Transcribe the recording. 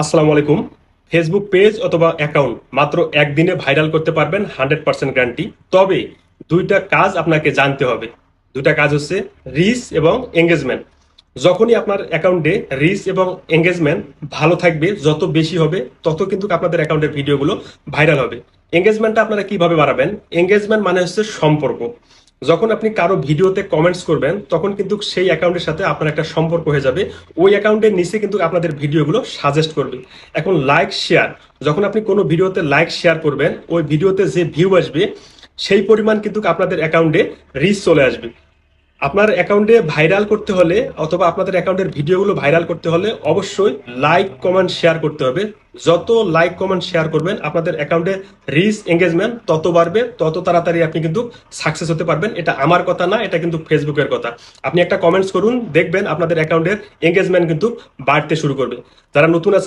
আসসালামু আলাইকুম। Facebook page অথবা অ্যাকাউন্ট মাত্র একদিনে ভাইরাল করতে পারবেন, 100% গ্যারান্টি। তবে দুইটা কাজ আপনাকে জানতে হবে। দুইটা কাজ হচ্ছে রিচ এবং এঙ্গেজমেন্ট। যখনই আপনার অ্যাকাউন্টে রিচ এবং এঙ্গেজমেন্ট ভালো থাকবে, যত বেশি হবে তত কিন্তু আপনাদের অ্যাকাউন্টের ভিডিওগুলো ভাইরাল হবে। এঙ্গেজমেন্টটা আপনারা কিভাবে বাড়াবেন? এঙ্গেজমেন্ট মানে হচ্ছে সম্পর্ক। যখন আপনি কারো ভিডিওতে কমেন্টস করবেন তখন কিন্তু সেই অ্যাকাউন্টের সাথে আপনার একটা সম্পর্ক হয়ে যাবে। ওই অ্যাকাউন্টের নিচে কিন্তু আপনাদের ভিডিওগুলো সাজেস্ট করবে। এখন লাইক শেয়ার, যখন আপনি কোনো ভিডিওতে লাইক শেয়ার করবেন ওই ভিডিওতে যে ভিউ আসবে সেই পরিমাণ কিন্তু আপনাদের অ্যাকাউন্টে রিচ চলে আসবে। আপনার অ্যাকাউন্টে ভাইরাল করতে হলে অথবা আপনাদের অ্যাকাউন্টের ভিডিওগুলো ভাইরাল করতে হলে অবশ্যই লাইক কমেন্ট শেয়ার করতে হবে। যত লাইক কমেন্ট শেয়ার করবেন আপনাদের অ্যাকাউন্টে রিচ এঙ্গেজমেন্ট তত বাড়বে, তত তাড়াতাড়ি আপনি কিন্তু সাকসেস হতে পারবেন। এটা আমার কথা না, এটা কিন্তু ফেসবুকের কথা। আপনি একটা কমেন্টস করুন, দেখবেন আপনাদের অ্যাকাউন্টের এঙ্গেজমেন্ট কিন্তু বাড়তে শুরু করবে। যারা নতুন আছে